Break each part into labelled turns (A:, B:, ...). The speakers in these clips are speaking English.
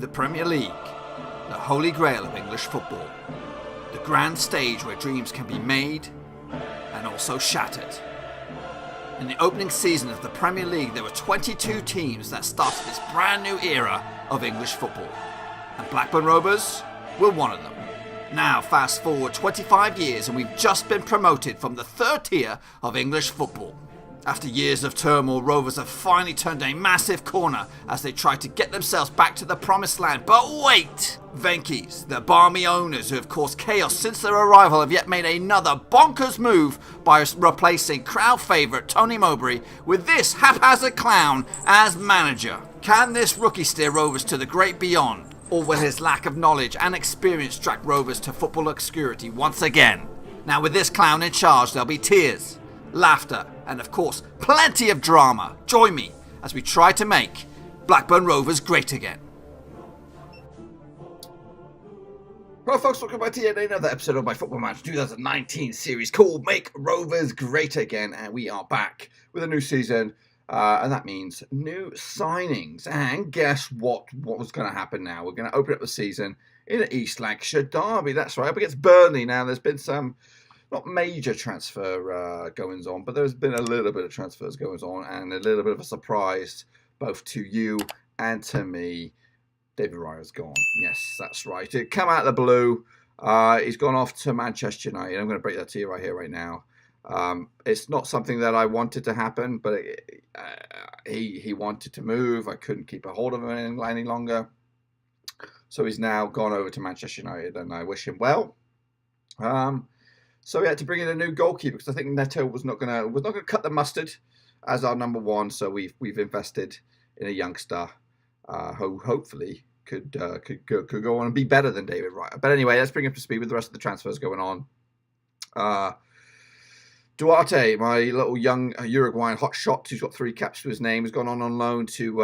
A: The Premier League, the holy grail of English football. The grand stage where dreams can be made and also shattered. In the opening season of the Premier League, there were 22 teams that started this brand new era of English football. And Blackburn Rovers were one of them. Now, fast forward 25 years and we've just been promoted from the third tier of English football. After years of turmoil, Rovers have finally turned a massive corner as they try to get themselves back to the promised land. But wait! Venky's, the balmy owners who have caused chaos since their arrival, have yet made another bonkers move by replacing crowd favourite Tony Mowbray with this haphazard clown as manager. Can this rookie steer Rovers to the great beyond? Or will his lack of knowledge and experience drag Rovers to football obscurity once again? Now with this clown in charge, there'll be tears, laughter, and of course, plenty of drama. Join me as we try to make Blackburn Rovers great again. Hello folks, welcome back to yet another episode of my Football Match 2019 series called Make Rovers Great Again. And we are back with a new season, and that means new signings. And guess what was going to happen now? We're going to open up the season in an East Lancashire derby. That's right, up against Burnley. Now, there's been some not major transfer goings on, but there's been a little bit of transfers goings on and a little bit of a surprise both to you and to me. David Raya's gone. Yes, that's right. It come out of the blue. He's gone off to Manchester United. I'm going to break that to you right here, right now. It's not something that I wanted to happen, but he wanted to move. I couldn't keep a hold of him any longer. So he's now gone over to Manchester United, and I wish him well. So we had to bring in a new goalkeeper because I think Neto was not going to cut the mustard as our number one. So we've invested in a youngster who hopefully could go on and be better than David Raya. But anyway, let's bring him up to speed with the rest of the transfers going on. Duarte, my little young Uruguayan hotshot, who's got 3 caps to his name, has gone on loan to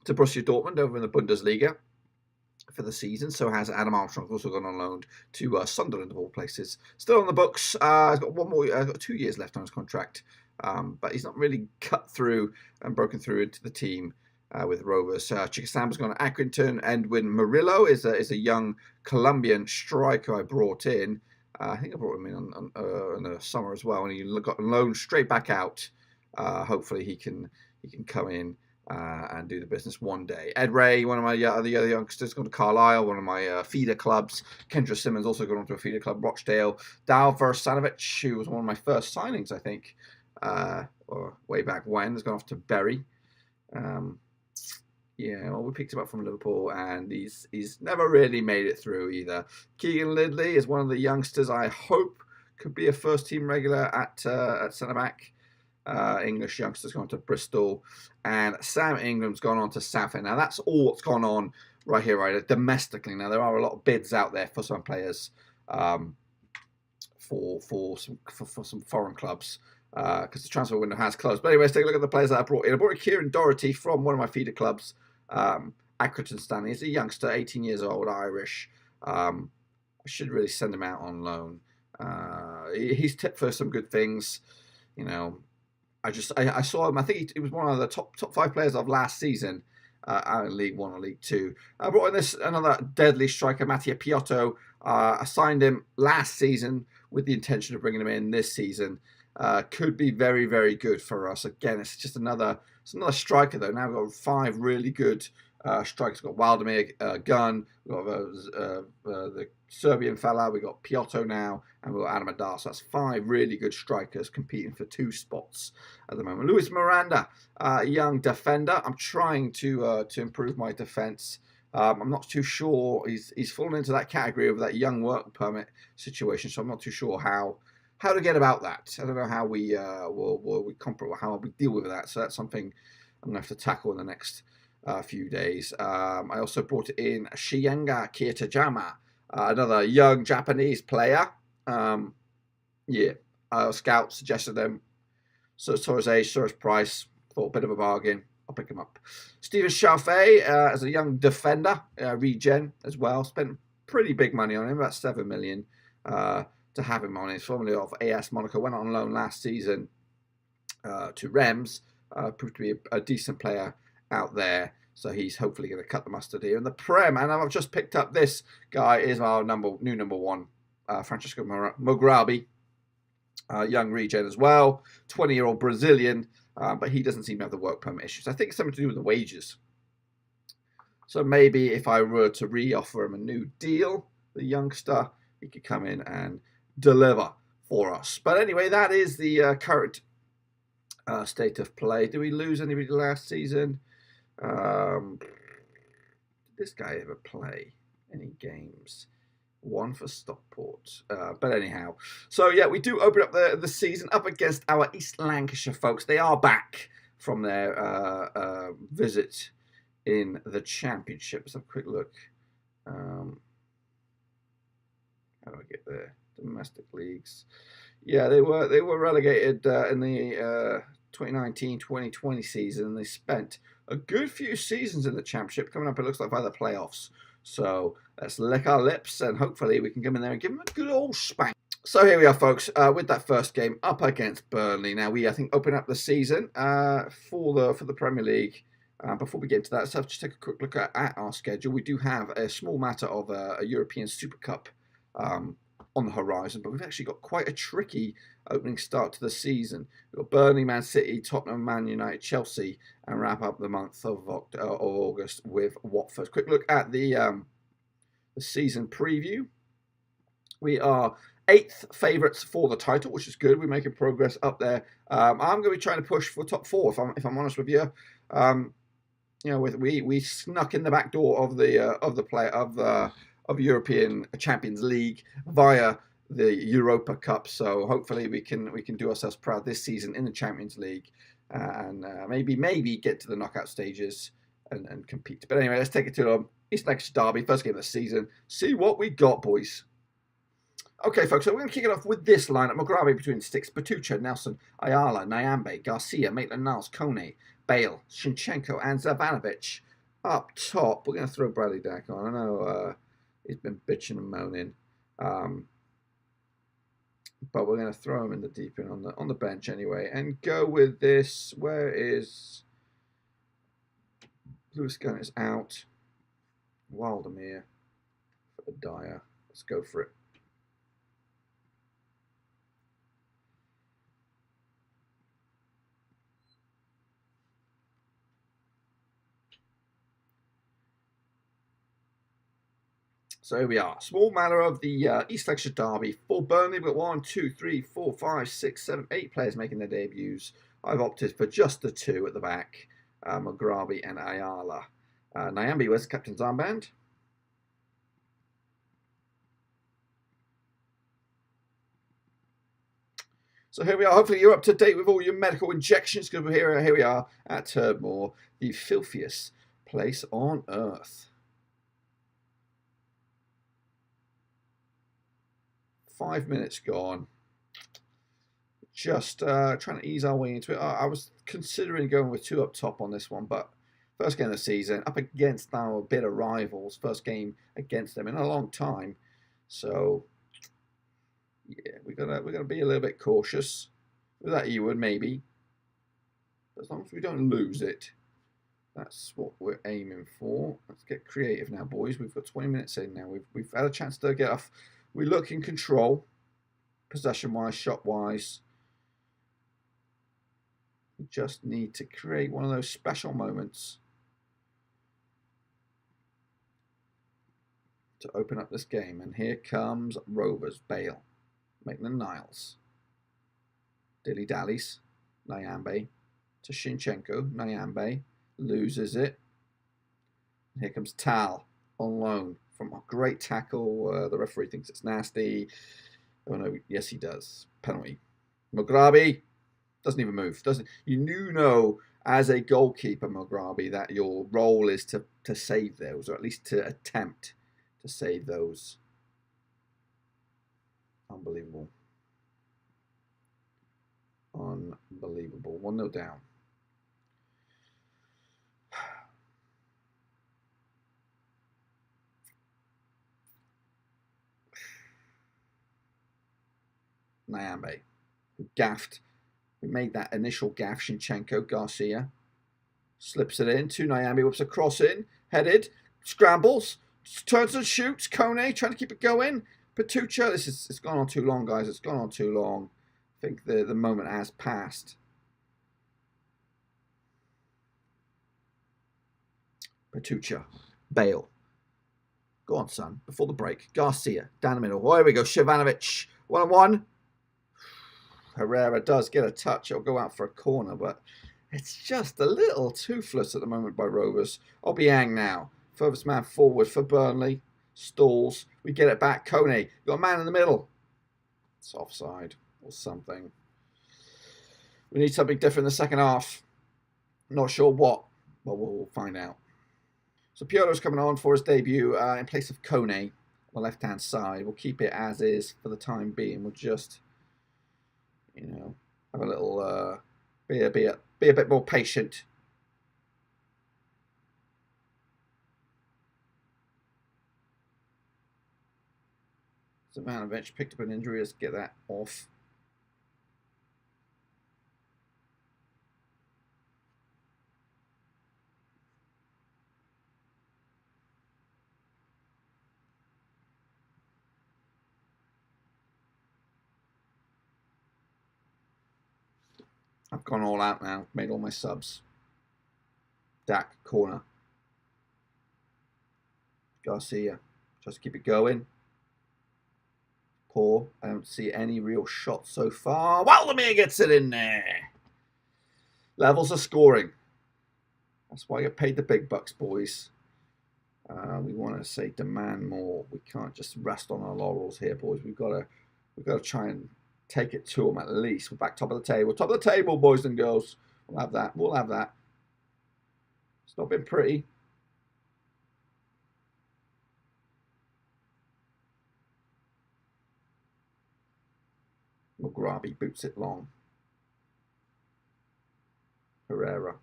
A: Borussia Dortmund over in the Bundesliga for the season. So has Adam Armstrong, also gone on loan to Sunderland of all places. Still on the books. He's got got 2 years left on his contract, but he's not really cut through and broken through into the team with Rovers. Chiquisamba's gone to Accrington. Edwin Murillo is a young Colombian striker I brought in. I think I brought him in the summer as well, and he got loaned straight back out. Hopefully he can come in and do the business one day. Ed Ray, one of my other youngsters, gone to Carlisle, one of my feeder clubs. Kendra Simmons also gone on to a feeder club, Rochdale. Dalver Sanovic, who was one of my first signings, I think, or way back when, has gone off to Bury. We picked him up from Liverpool, and he's never really made it through either. Keegan Lidley is one of the youngsters I hope could be a first-team regular at centre-back. English youngsters gone to Bristol, and Sam Ingram's gone on to Southend. Now that's all what's gone on right here, right domestically. Now there are a lot of bids out there for some players, for some foreign clubs, because the transfer window has closed. But anyway, let's take a look at the players that I brought in. I brought in Kieran Doherty from one of my feeder clubs, Accrington Stanley. He's a youngster, 18 years old, Irish. I should really send him out on loan. He's tipped for some good things, you know. I saw him. I think he was one of the top 5 players of last season out in League 1 or League 2. I brought in another deadly striker, Mattia Piotto. I signed him last season with the intention of bringing him in this season. Could be very, very good for us. Again, it's another striker though. Now we've got 5 really good strikers. We've got Waldemir Gunn. We've got the Serbian fella. We've got Piotto now, and we've got Adam Adar. So that's 5 really good strikers competing for 2 spots at the moment. Luis Miranda, young defender. I'm trying to improve my defence. I'm not too sure. He's fallen into that category of that young work permit situation. So I'm not too sure how to get about that. I don't know how we how we deal with that. So that's something I'm going to have to tackle in the next few days. I also brought in Shienga Kiyotajima, another young Japanese player. Scout suggested them. So saw his age, saw his price, thought a bit of a bargain. I'll pick him up. Stephen Chaffee as a young defender, regen as well. Spent pretty big money on him, about 7 million. To have him on. He's formerly of AS Monaco, went on loan last season to Reims, proved to be a decent player out there. So he's hopefully going to cut the mustard here. And the Prem, and I've just picked up this guy, is our new number one, Francisco Mugrabi. Young regen as well, 20-year-old Brazilian, but he doesn't seem to have the work permit issues. I think it's something to do with the wages. So maybe if I were to re-offer him a new deal, the youngster, he could come in and deliver for us. But anyway, that is the current state of play. Did we lose anybody last season? Did this guy ever play any games? One for Stockport. But anyhow, so yeah, we do open up the season up against our East Lancashire folks. They are back from their visit in the Championship. Let's have a quick look. How do I get there? Domestic leagues. Yeah, they were relegated in the 2019-2020 season, and they spent a good few seasons in the Championship. Coming up, it looks like by the playoffs. So let's lick our lips, and hopefully we can come in there and give them a good old spank. So here we are, folks, with that first game up against Burnley. Now we, I think, open up the season for the Premier League. Before we get into that, let's just take a quick look at our schedule. We do have a small matter of a European Super Cup on the horizon, but we've actually got quite a tricky opening start to the season. We've got Burnley, Man City, Tottenham, Man United, Chelsea, and wrap up the month of August with Watford. Quick look at the season preview. We are 8th favourites for the title, which is good. We're making progress up there. I'm going to be trying to push for top 4, if I'm honest with you. You know, we snuck in the back door of the European Champions League via the Europa Cup. So hopefully we can do ourselves proud this season in the Champions League and maybe get to the knockout stages and compete. But anyway, let's take it to East Lancashire Derby, first game of the season. See what we got, boys. Okay, folks, so we're going to kick it off with this lineup. Mugrabi between sticks, Batucha, Nelson, Ayala, Nyambe, Garcia, Maitland-Niles, Kone, Bale, Shinchenko, and Zavanovic. Up top, we're going to throw Bradley Dack on. I know he's been bitching and moaning. But we're going to throw him in the deep end on the bench anyway. And go with this. Where is... Lewis Gunn is out. Waldemir for Dyer. Let's go for it. So here we are. Small matter of the East Lancashire Derby. For Burnley, we've got 1, 2, 3, 4, 5, 6, 7, 8 players making their debuts. I've opted for just the 2 at the back, Mugrabi and Ayala. Nyambe, where's the captain's armband? So here we are. Hopefully you're up to date with all your medical injections, because here we are at Turdmore, the filthiest place on earth. 5 minutes gone. Just trying to ease our way into it. I was considering going with 2 up top on this one, but first game of the season, up against our bitter rivals. First game against them in a long time. So yeah, we're gonna be a little bit cautious with that Ewood, maybe. But as long as we don't lose it, that's what we're aiming for. Let's get creative now, boys. We've got 20 minutes in now. We've had a chance to get off. We look in control, possession-wise, shot-wise. We just need to create one of those special moments to open up this game. And here comes Rovers, Bale, Maitland-Niles, dilly-dallies, Nyambe to Shinchenko. Nyambe loses it. And here comes Tal on loan. From a great tackle. The referee thinks it's nasty. Oh no, yes he does. Penalty. Mugrabi doesn't even move. You know as a goalkeeper, Mugrabi, that your role is to save those, or at least to attempt to save those. Unbelievable. Unbelievable. 1-0 down. Nyambe, who gaffed, who made that initial gaff, Shinchenko, Garcia. Slips it in to Nyambi, whips a cross in, headed, scrambles, turns and shoots. Kone trying to keep it going. Patucha, it's gone on too long, guys. It's gone on too long. I think the moment has passed. Patucha, Bale. Go on, son. Before the break. Garcia, down the middle. Oh, here we go. Shivanovic, 1-on-1. Herrera does get a touch. It'll go out for a corner, but it's just a little toothless at the moment by Rovers. Obiang now. Furthest man forward for Burnley. Stalls. We get it back. Kone. Got a man in the middle. It's offside or something. We need something different in the second half. Not sure what, but we'll find out. So Piolo's coming on for his debut in place of Kone on the left-hand side. We'll keep it as is for the time being. We'll just, you know, have a little, be a bit more patient. Ivanovic picked up an injury. Let's get that off. I've gone all out now. Made all my subs. Dak, corner. Garcia. Just keep it going. Poor. I don't see any real shots so far. Waldemir gets it in there. Levels of scoring. That's why I get paid the big bucks, boys. We want to say demand more. We can't just rest on our laurels here, boys. We've got to try and take it to them at least. We're back top of the table. Top of the table, boys and girls. We'll have that. We'll have that. It's not been pretty. Mugrabi boots it long. Herrera.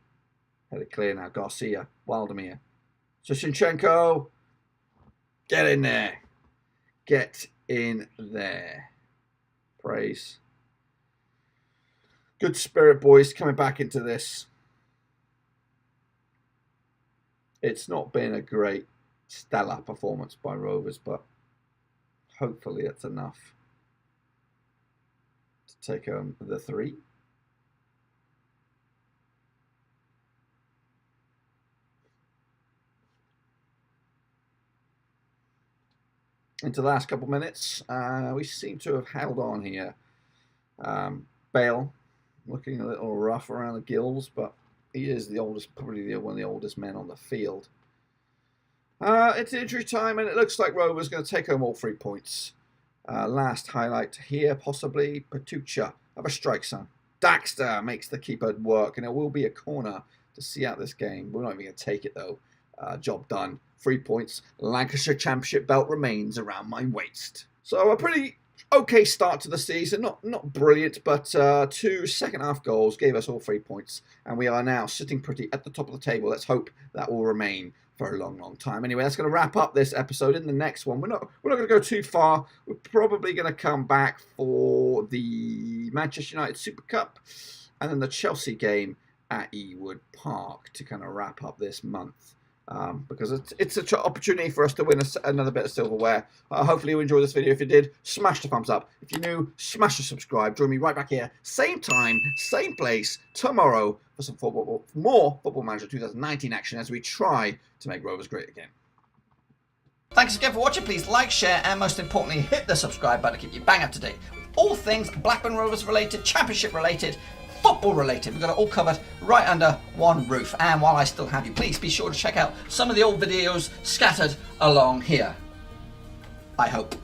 A: Headed clear now. Garcia. Waldemir. Sushinchenko. Get in there. Get in there. Praise. Good spirit, boys, coming back into this. It's not been a great stellar performance by Rovers, but hopefully it's enough to take home the 3. Into the last couple of minutes, we seem to have held on here. Bale looking a little rough around the gills, but he is the oldest, probably one of the oldest men on the field. It's injury time, and it looks like Rovers going to take home all 3 points. Last highlight here, possibly Patucha of a strike zone. Daxter makes the keeper work, and it will be a corner to see out this game. We're not even going to take it, though. Job done. 3 points. Lancashire Championship belt remains around my waist. So a pretty okay start to the season. Not brilliant, but 2 second-half goals gave us all 3 points. And we are now sitting pretty at the top of the table. Let's hope that will remain for a long, long time. Anyway, that's going to wrap up this episode. In the next one, we're not going to go too far. We're probably going to come back for the Manchester United Super Cup and then the Chelsea game at Ewood Park to kind of wrap up this month. Because it's an opportunity for us to win another bit of silverware. Hopefully you enjoyed this video. If you did, smash the thumbs up. If you're new, smash the subscribe. Join me right back here, same time, same place, tomorrow for some more Football Manager 2019 action as we try to make Rovers great again. Thanks again for watching. Please like, share, and most importantly, hit the subscribe button to keep you bang up to date with all things Blackburn Rovers related, Championship related, football related. We've got it all covered right under one roof. And while I still have you, please be sure to check out some of the old videos scattered along here. I hope.